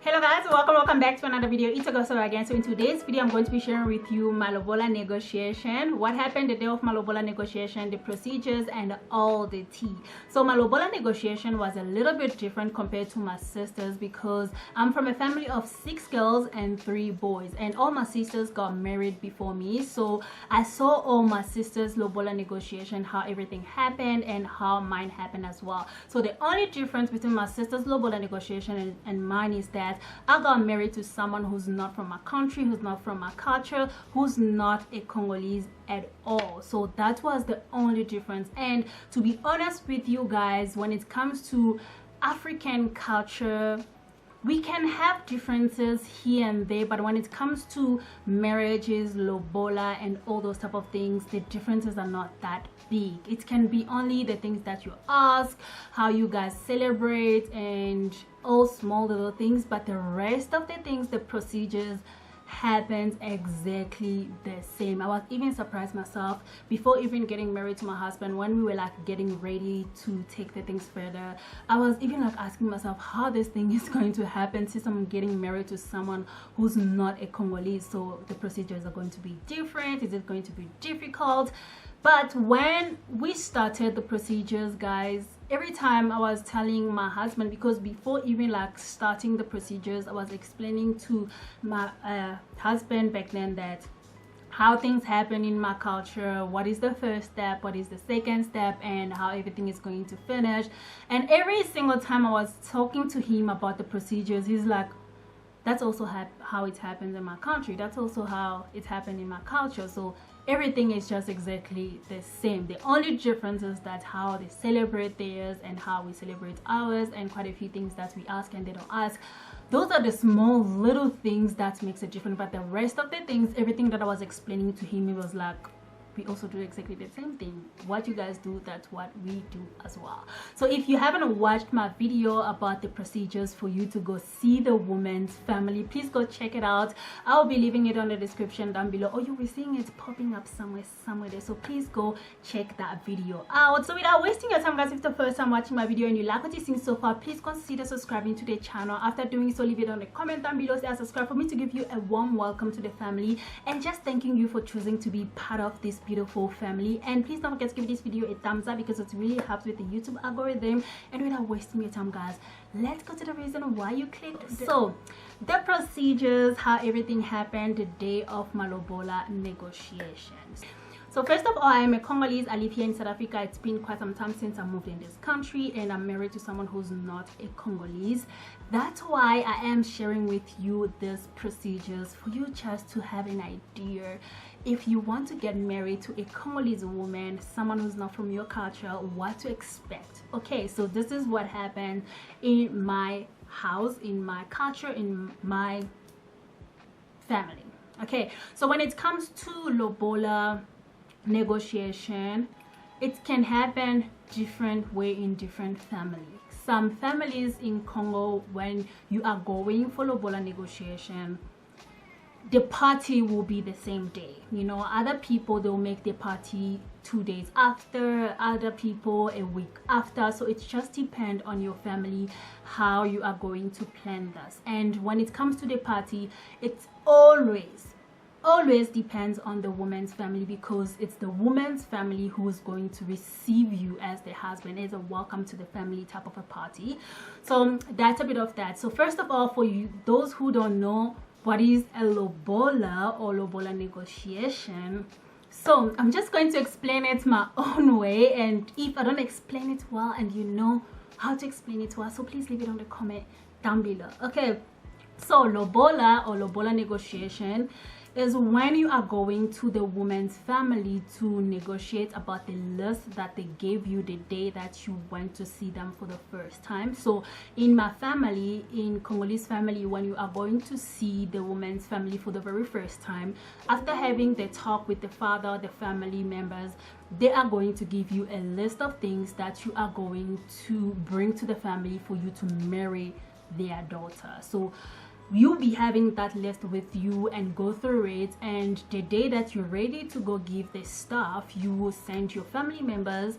Hello guys, welcome back to another video. It's Augusta again. So in today's video I'm going to be sharing with you my Lobola negotiation, what happened the day of my Lobola negotiation, the procedures and all the tea. So my Lobola negotiation was a little bit different compared to my sisters because I'm from a family of 6 girls and 3 boys, and all my sisters got married before me. So I saw all my sisters Lobola negotiation, how everything happened and how mine happened as well. So the only difference between my sisters Lobola negotiation and mine is that I got married to someone who's not from my country, who's not from my culture, who's not a Congolese at all. So that was the only difference. And to be honest with you guys, when it comes to African culture, we can have differences here and there, but when it comes to marriages, Lobola and all those type of things, the differences are not that big. It can be only the things that you ask, how you guys celebrate and all small little things, but the rest of the things, the procedures happens exactly the same. I was even surprised myself before even getting married to my husband. When we were like getting ready to take the things further, I was even like asking myself how this thing is going to happen since I'm getting married to someone who's not a Congolese. So the procedures are going to be different. Is it going to be difficult? But when we started the procedures, guys, every time I was telling my husband, because before even like starting the procedures, I was explaining to my husband back then that how things happen in my culture, what is the first step, what is the second step, and how everything is going to finish. And every single time I was talking to him about the procedures, he's like, that's also how it happens in my country, that's also how it happened in my culture. So everything is just exactly the same. The only difference is that how they celebrate theirs and how we celebrate ours, and quite a few things that we ask and they don't ask. Those are the small little things that makes it different, but the rest of the things, everything that I was explaining to him, it was like, we also do exactly the same thing. What you guys do, that's what we do as well. So if you haven't watched my video about the procedures for you to go see the woman's family, please go check it out. I'll be leaving it on the description down below, or you'll be seeing it popping up somewhere there. So please go check that video out. So without wasting your time, guys, if it's the first time watching my video and you like what you've seen so far, please consider subscribing to the channel. After doing so, leave it on the comment down below, say subscribe, for me to give you a warm welcome to the family and just thanking you for choosing to be part of this beautiful family. And please don't forget to give this video a thumbs up because it really helps with the YouTube algorithm. And without wasting your time, guys, let's go to the reason why you clicked. So the procedures, how everything happened the day of my Lobola negotiations. So first of all, I am a Congolese. I live here in South Africa. It's been quite some time since I moved in this country, and I'm married to someone who's not a Congolese. That's why I am sharing with you these procedures for you just to have an idea. If you want to get married to a Congolese woman, someone who's not from your culture, what to expect. Okay, so this is what happened in my house, in my culture, in my family. Okay, so when it comes to Lobola negotiation, it can happen different way in different families. Some families in Congo, when you are going for Lobola negotiation, the party will be the same day. You know, other people, they'll make the party 2 days after, other people a week after. So it just depends on your family how you are going to plan this. And when it comes to the party, it's always depends on the woman's family, because it's the woman's family who is going to receive you as the husband, as a welcome to the family type of a party. So that's a bit of that. So first of all, for you, those who don't know what is a Lobola or Lobola negotiation, so I'm just going to explain it my own way, and if I don't explain it well and you know how to explain it well, so please leave it on the comment down below. Okay, so Lobola or Lobola negotiation is when you are going to the woman's family to negotiate about the list that they gave you the day that you went to see them for the first time. So in my family, in Congolese family, when you are going to see the woman's family for the very first time, after having the talk with the father, the family members, they are going to give you a list of things that you are going to bring to the family for you to marry their daughter. So you'll be having that list with you and go through it, and the day that you're ready to go give the stuff, you will send your family members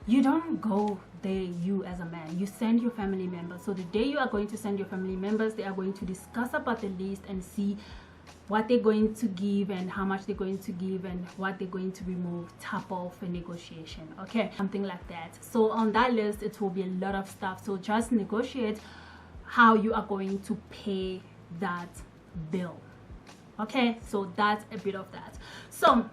you don't go there, you as a man, you send your family members. So the day you are going to send your family members, they are going to discuss about the list and see what they're going to give and how much they're going to give and what they're going to remove, type of a negotiation. Okay, something like that. So on that list it will be a lot of stuff, so just negotiate how you are going to pay that bill. Okay, so that's a bit of that. So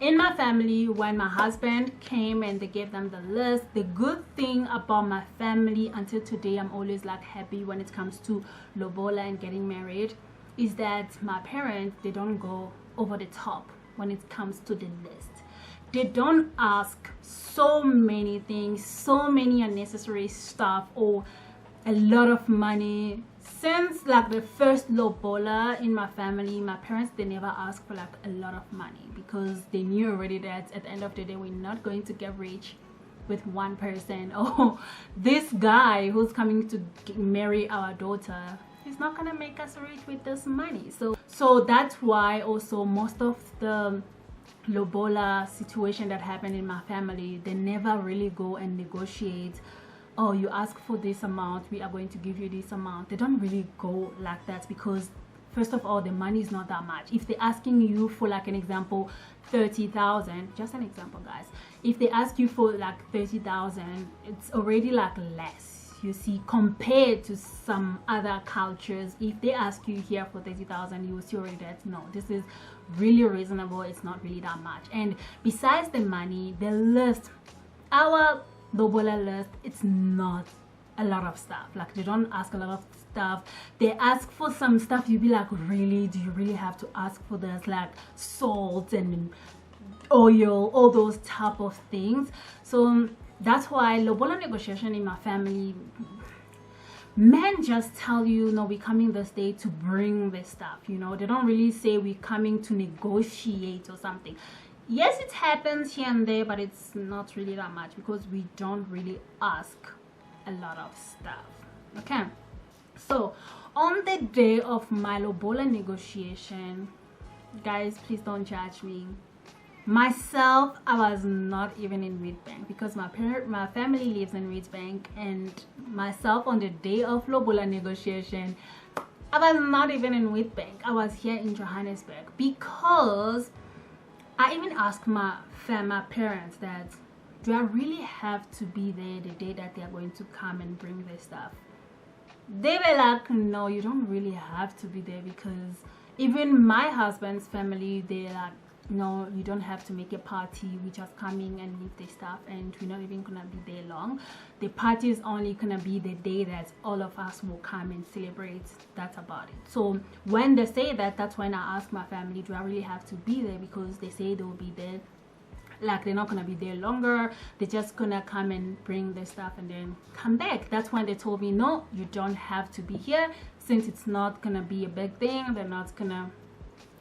in my family, when my husband came and they gave them the list, the good thing about my family until today, I'm always like happy when it comes to lobola and getting married, is that my parents, they don't go over the top when it comes to the list. They don't ask so many things, so many unnecessary stuff, or a lot of money. Since like the first lobola in my family, my parents, they never asked for like a lot of money, because they knew already that at the end of the day we're not going to get rich with one person. Oh, this guy who's coming to marry our daughter, he's not gonna make us rich with this money. So that's why also most of the lobola situation that happened in my family, they never really go and negotiate. Oh, you ask for this amount, we are going to give you this amount. They don't really go like that, because first of all, the money is not that much. If they're asking you for like an example 30,000, just an example guys, if they ask you for like 30,000, it's already like less, you see, compared to some other cultures. If they ask you here for 30,000, you will see already that no, this is really reasonable, it's not really that much. And besides the money, the list, our lobola list, it's not a lot of stuff. Like they don't ask a lot of stuff. They ask for some stuff, you be like, really, do you really have to ask for this? Like salt and oil, all those type of things. So that's why lobola negotiation in my family, men just tell you, no, we're coming this day to bring this stuff, you know. They don't really say we're coming to negotiate or something. Yes, it happens here and there, but it's not really that much, because we don't really ask a lot of stuff. Okay, so on the day of my lobola negotiation, guys, please don't judge me. Myself, I was not even in Witbank, because my family lives in Witbank, and myself on the day of lobola negotiation, I was not even in Witbank. I was here in Johannesburg, because I even asked my parents that, do I really have to be there the day that they are going to come and bring their stuff? They were like, no, you don't really have to be there, because even my husband's family, they're like, no, you don't have to make a party, we're just coming and leave the stuff, and we're not even gonna be there long. The party is only gonna be the day that all of us will come and celebrate. That's about it. So when they say that, that's when I ask my family, do I really have to be there? Because they say they'll be there, like they're not gonna be there longer, they're just gonna come and bring the stuff and then come back. That's when they told me, no, you don't have to be here, since it's not gonna be a big thing, they're not gonna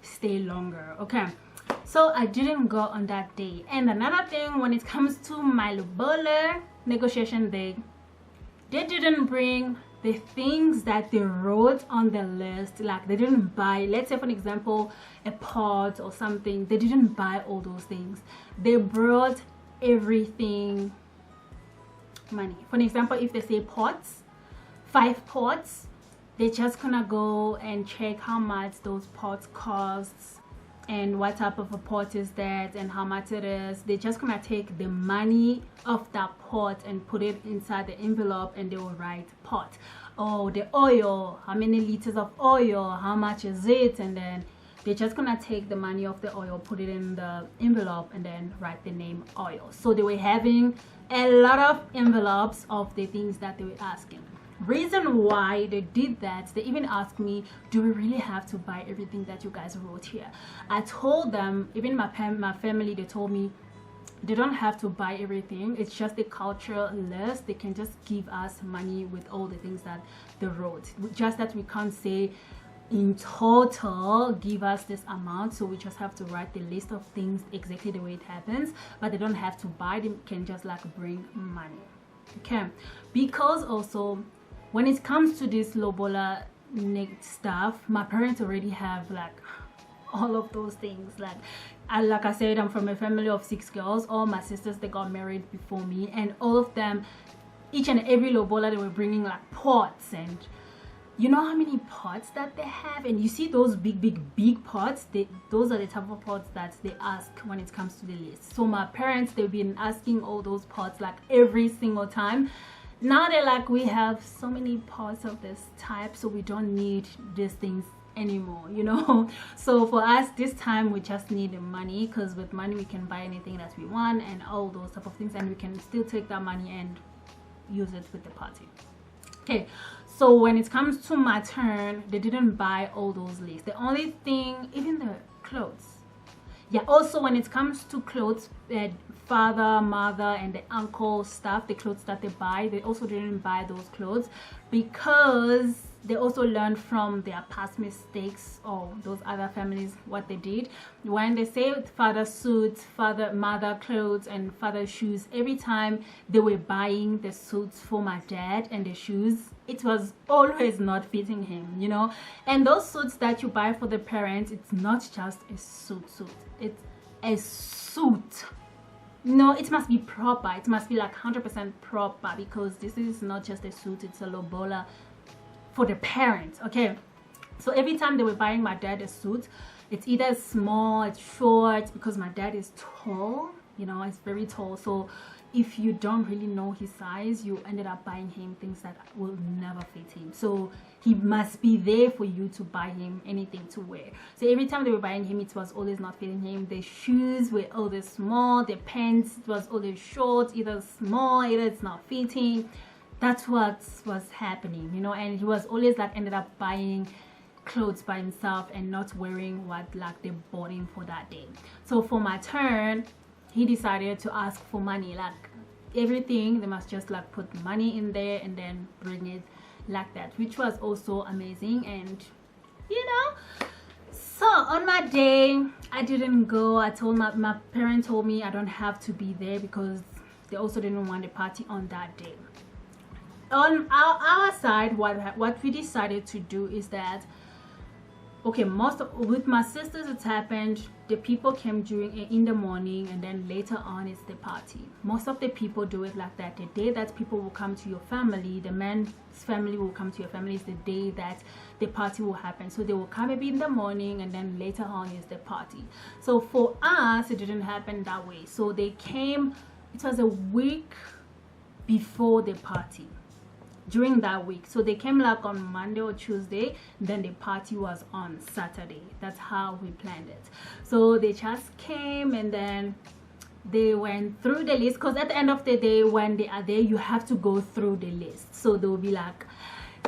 stay longer. Okay, so I didn't go on that day. And another thing, when it comes to my lobola negotiation day, they didn't bring the things that they wrote on the list. Like they didn't buy, let's say for an example, a pot or something. They didn't buy all those things. They brought everything money. For an example, if they say pots, 5 pots, they're just gonna go and check how much those pots costs and what type of a pot is that and how much it is. They're just gonna take the money of that pot and put it inside the envelope, and they will write pot. Oh, the oil, how many liters of oil, how much is it? And then they're just gonna take the money of the oil, put it in the envelope, and then write the name oil. So they were having a lot of envelopes of the things that they were asking. Reason why they did that, they even asked me, do we really have to buy everything that you guys wrote here? I told them, even my family, they told me they don't have to buy everything, it's just a cultural list. They can just give us money with all the things that they wrote, just that we can't say in total give us this amount, so we just have to write the list of things exactly the way it happens. But they don't have to buy them, can just like bring money. Okay, because also when it comes to this lobola stuff, my parents already have like all of those things. Like I said, I'm from a family of 6 girls. All my sisters, they got married before me, and all of them, each and every Lobola, they were bringing like pots, and you know how many pots that they have. And you see those big pots, those are the type of pots that they ask when it comes to the list. So my parents, they've been asking all those pots like every single time. Now they're like, we have so many pots of this type, so we don't need these things anymore, you know. So for us this time, we just need the money, because with money we can buy anything that we want and all those type of things, and we can still take that money and use it with the party. Okay, so when it comes to my turn, they didn't buy all those lists. The only thing, even the clothes, yeah, also when it comes to clothes, father, mother, and the uncle stuff, the clothes that they buy, they also didn't buy those clothes, because they also learned from their past mistakes, or those other families, what they did. When they say father suits, mother clothes, and father shoes, every time they were buying the suits for my dad and the shoes, it was always not fitting him, you know. And those suits that you buy for the parents, it's not just a suit, it's a suit. No, it must be proper. It must be like 100% proper, because this is not just a suit, it's a Lobola for the parents. Okay, so every time they were buying my dad a suit, it's either small, it's short, because my dad is tall, you know, it's very tall. So if you don't really know his size, you ended up buying him things that will never fit him. So he must be there for you to buy him anything to wear. So every time they were buying him, it was always not fitting him. The shoes were always small, the pants, it was always short, either small, either it's not fitting. That's what was happening, you know. And he was always like ended up buying clothes by himself and not wearing what like they bought him for that day. So for my turn, he decided to ask for money. Like everything, they must just like put money in there and then bring it like that, which was also amazing. And you know, so on my day, I didn't go. I told my parents told me I don't have to be there, because they also didn't want a party on that day. On our side, what we decided to do is that, okay, with my sisters, it's happened, the people came in the morning, and then later on it's the party. Most of the people do it like that. The day that people will come to your family, the man's family will come to your family, is the day that the party will happen. So they will come maybe in the morning, and then later on is the party. So for us, it didn't happen that way. So they came, it was a week before the party, during that week. So they came like on Monday or Tuesday, then the party was on Saturday. That's how we planned it. So they just came, and then they went through the list, because at the end of the day, when they are there, you have to go through the list. So they'll be like,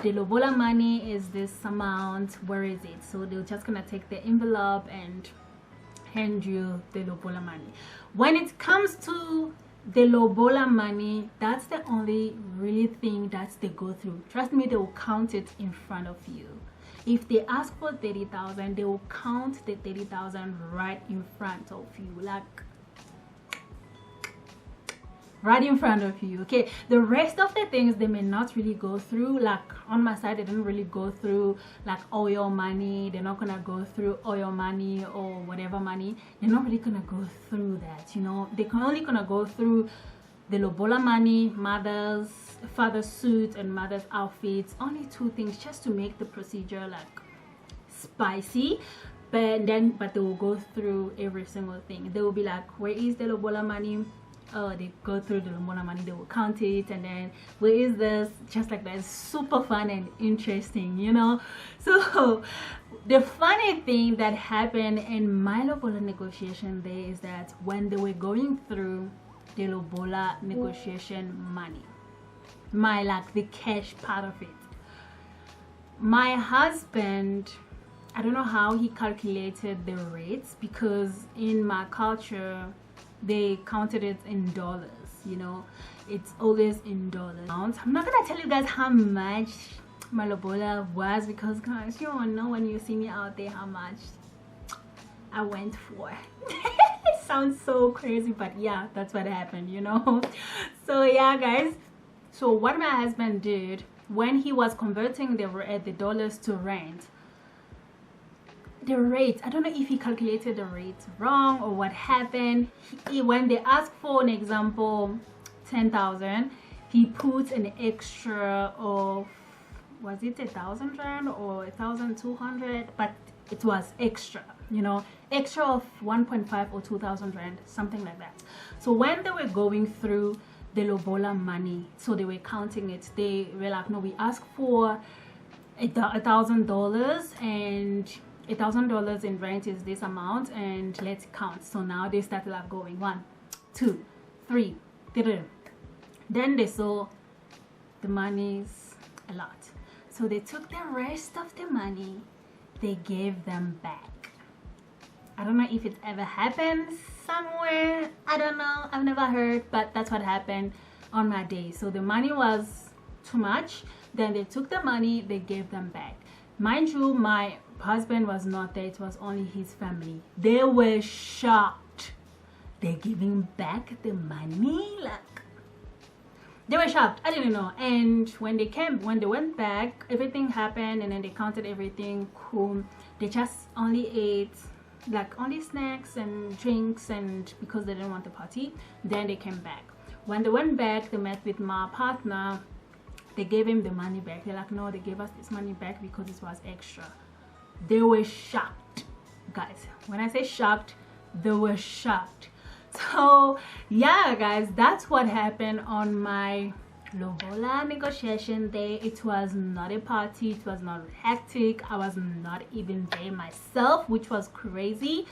the Lobola money is this amount, where is it? So they're just gonna take the envelope and hand you the Lobola money. When it comes to the Lobola money, that's the only really thing that they go through. Trust me, they will count it in front of you. If they ask for 30,000, they will count the 30,000 right in front of you, like right in front of you. Okay, the rest of the things they may not really go through. Like on my side, they didn't really go through like oil money. They're not gonna go through oil money or whatever money. They're not really gonna go through that, you know. They're only gonna go through the Lobola money, father's suit, and mother's outfits. Only 2 things, just to make the procedure like spicy. But they will go through every single thing. They will be like, where is the Lobola money? They go through the Lobola money, they will count it, and then where is this, just like that. It's super fun and interesting, you know. So the funny thing that happened in my Lobola negotiation day is that when they were going through the Lobola negotiation money, the cash part of it, my husband, I don't know how he calculated the rates, because in my culture they counted it in dollars, you know. It's always in dollars. I'm not gonna tell you guys how much my Lobola was, because guys, you don't know when you see me out there how much I went for. It sounds so crazy, but yeah, that's what happened, you know. So yeah guys, so what my husband did when he was converting the dollars to rand, the rate, I don't know if he calculated the rates wrong or what happened. When they asked for an example 10,000, he put an extra of, was it 1,000 rand or 1,200, but it was extra, you know, extra of 1.5 or 2,000 rand, something like that. So when they were going through the Lobola money, so they were counting it, they were like, no, we asked for $1,000 and $1,000 in rent is this amount, and let's count. So now they started like going 1, 2, 3, 3. Then they saw the money's a lot, so they took the rest of the money, they gave them back. I don't know if it ever happened somewhere, I don't know, I've never heard, but that's what happened on my day. So the money was too much, then they took the money, they gave them back. Mind you, my husband was not there, it was only his family. They were shocked. They're giving back the money, like they were shocked. I didn't know. And when they went back, everything happened, and then they counted everything. Cool. They just only ate like only snacks and drinks, and because they didn't want the party. Then they came back. When they went back, they met with my partner. They gave him the money back. They're like, no, they gave us this money back because it was extra. They were shocked, guys. When I say shocked, they were shocked. So yeah, guys, that's what happened on my Lobola negotiation day. It was not a party, it was not hectic, I was not even there myself, which was crazy.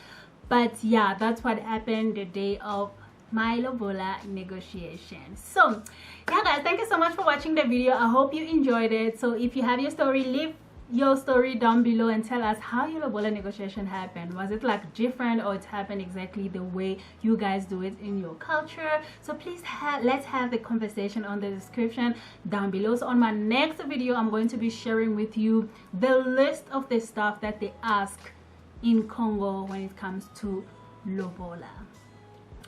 But yeah, that's what happened the day of my Lobola negotiation. So yeah, guys, thank you so much for watching the video. I hope you enjoyed it. So if you have your story, leave your story down below and tell us how your Lobola negotiation happened. Was it like different, or it happened exactly the way you guys do it in your culture? So please let's have the conversation on the description down below. So on my next video, I'm going to be sharing with you the list of the stuff that they ask in Congo when it comes to Lobola.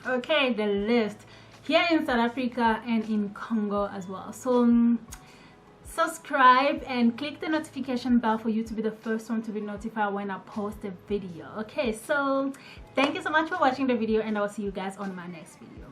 Okay, the list here in South Africa and in Congo as well. So subscribe and click the notification bell for you to be the first one to be notified when I post a video. Okay, so thank you so much for watching the video, and I'll see you guys on my next video.